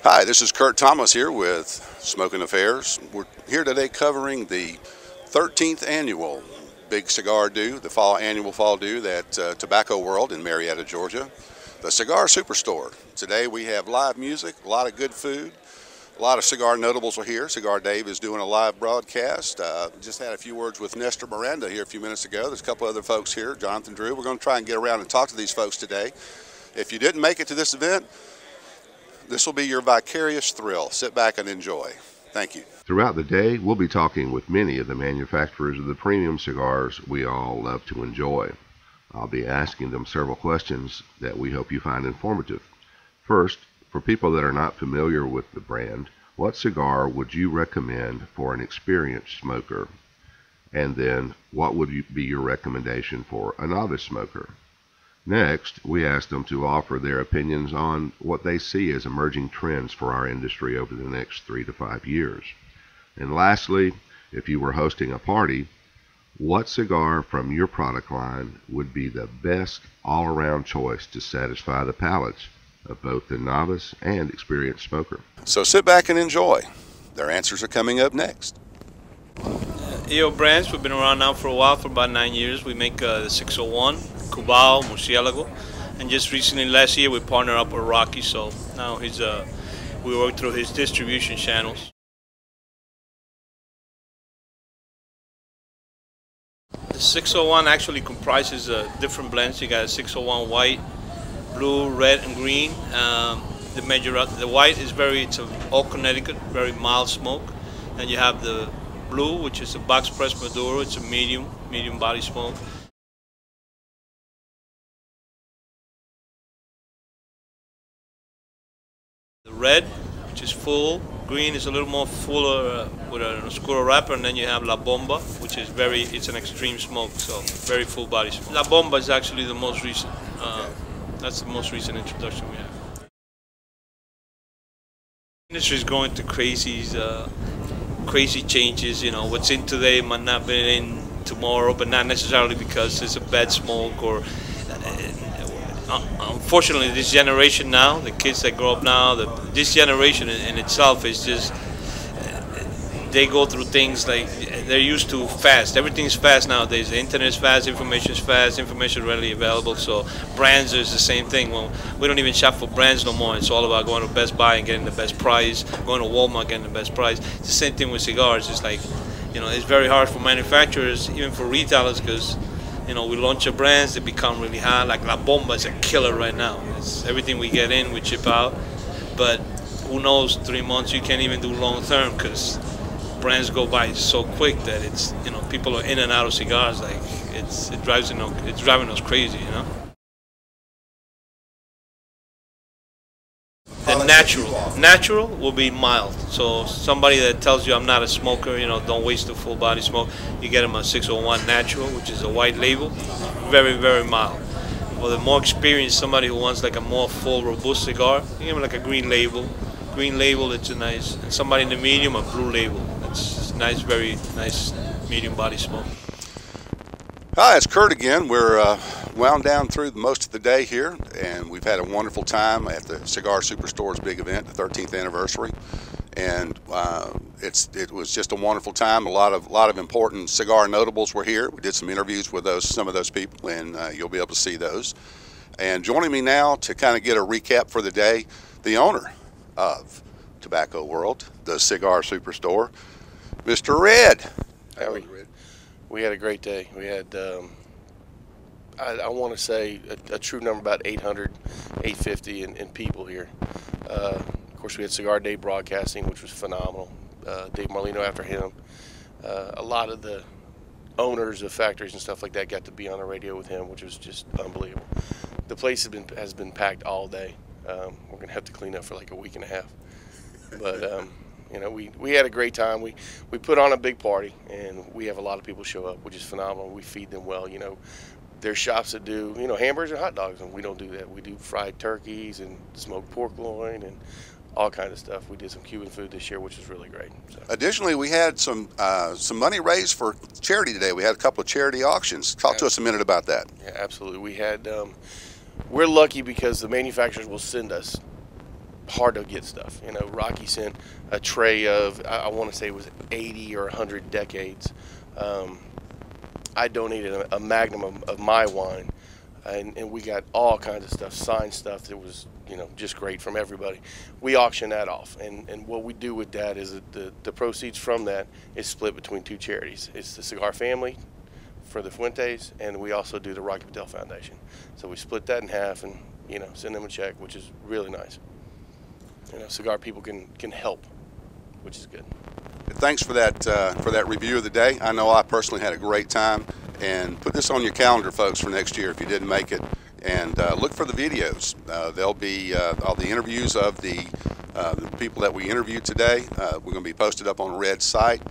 Hi, this is Curt Thomas here with Smokinaffairs. We're here today covering the 13th annual Big Cigar Do, the annual fall do at Tobacco World in Marietta, Georgia, the Cigar Superstore. Today we have live music, a lot of good food, a lot of cigar notables are here. Cigar Dave is doing a live broadcast. Just had a few words with Nestor Miranda here a few minutes ago. There's a couple other folks here, Jonathan Drew. We're going to try and get around and talk to these folks today. If you didn't make it to this event, this will be your vicarious thrill. Sit back and enjoy. Thank you. Throughout the day, we'll be talking with many of the manufacturers of the premium cigars we all love to enjoy. I'll be asking them several questions that we hope you find informative. First, for people that are not familiar with the brand, what cigar would you recommend for an experienced smoker? And then, what would be your recommendation for a novice smoker? Next, we asked them to offer their opinions on what they see as emerging trends for our industry over the next 3 to 5 years. And lastly, if you were hosting a party, what cigar from your product line would be the best all-around choice to satisfy the palates of both the novice and experienced smoker? So sit back and enjoy. Their answers are coming up next. EO brands, we've been around now for a while, for about 9 years. We make the 601, Cubao, Murcielago, and just recently, last year, we partnered up with Rocky, so now we work through his distribution channels. The 601 actually comprises different blends. You got a 601 white, blue, red, and green. The white is it's all Connecticut, very mild smoke. Then you have the blue, which is a box press Maduro. It's a medium body smoke. The red, which is full. Green is a little more fuller with an oscuro wrapper, and then you have La Bomba, which is it's an extreme smoke, so very full body smoke. La Bomba is actually the most recent. That's the most recent introduction we have. The industry is going through crazy changes. You know, what's in today might not be in tomorrow, but not necessarily because it's a bad smoke or. Unfortunately, this generation now, the kids that grow up now, this generation in itself is just, they go through things like they're used to fast. Everything's fast nowadays. The internet is fast, information is fast, information is readily available. So brands is the same thing. Well, we don't even shop for brands no more. It's all about going to Best Buy and getting the best price, going to Walmart getting the best price. It's the same thing with cigars. It's like, you know, it's very hard for manufacturers, even for retailers, because you know, we launch a brands, they become really hot. Like La Bomba is a killer right now. It's everything we get in, we chip out. But who knows, 3 months you can't even do long term because brands go by so quick that it's, you know, people are in and out of cigars. Like it's driving us crazy, you know. The natural will be mild. So somebody that tells you I'm not a smoker, you know, don't waste a full body smoke. You get them a 601 natural, which is a white label, very mild. For the more experienced, somebody who wants like a more full, robust cigar, you give them like a green label. Green label, it's a nice. And somebody in the medium, a blue label. It's just nice, very nice medium body smoke. Hi, it's Curt again. We're wound down through most of the day here, and we've had a wonderful time at the Cigar Superstore's big event, the 13th anniversary. And it was just a wonderful time. A lot of important cigar notables were here. We did some interviews with some of those people, and you'll be able to see those. And joining me now to kind of get a recap for the day, the owner of Tobacco World, the Cigar Superstore, Mr. Red. How are you? We had a great day. We had, I want to say, a true number, about 800, 850 in people here. Of course, we had Cigar Day broadcasting, which was phenomenal. Dave Marlino after him. A lot of the owners of factories and stuff like that got to be on the radio with him, which was just unbelievable. The place has been packed all day. We're going to have to clean up for like a week and a half. But you know, we had a great time. We put on a big party, and we have a lot of people show up, which is phenomenal. We feed them well. You know, there's shops that do, you know, hamburgers and hot dogs, and we don't do that. We do fried turkeys and smoked pork loin and all kinds of stuff. We did some Cuban food this year, which was really great. So. Additionally, we had some money raised for charity today. We had a couple of charity auctions. Talk to us a minute about that. Yeah, absolutely. We had, we're lucky because the manufacturers will send us hard to get stuff. You know, Rocky sent a tray of, I want to say it was 80 or 100 decades. I donated a magnum of my wine, and we got all kinds of stuff, signed stuff that was, you know, just great from everybody. We auction that off, and what we do with that is that the proceeds from that is split between two charities. It's the Cigar Family for the Fuentes, and we also do the Rocky Patel Foundation. So we split that in half and, you know, send them a check, which is really nice. You know, cigar people can help, which is good. Thanks for that review of the day. I know I personally had a great time, and put this on your calendar, folks, for next year if you didn't make it. And look for the videos. There'll be all the interviews of the people that we interviewed today. We're going to be posted up on Red's site,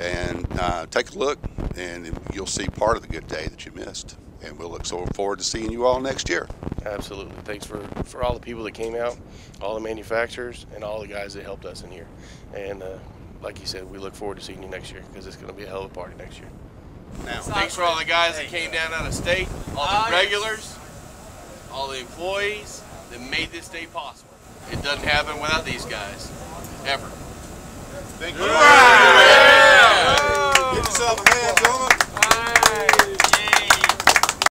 and take a look, and you'll see part of the good day that you missed. And we'll look so forward to seeing you all next year. Absolutely. Thanks for all the people that came out, all the manufacturers, and all the guys that helped us in here. And like you said, we look forward to seeing you next year, because it's going to be a hell of a party next year. Now, thanks for all the guys that came down out of state, all the regulars, all the employees that made this day possible. It doesn't happen without these guys, ever. Thank you.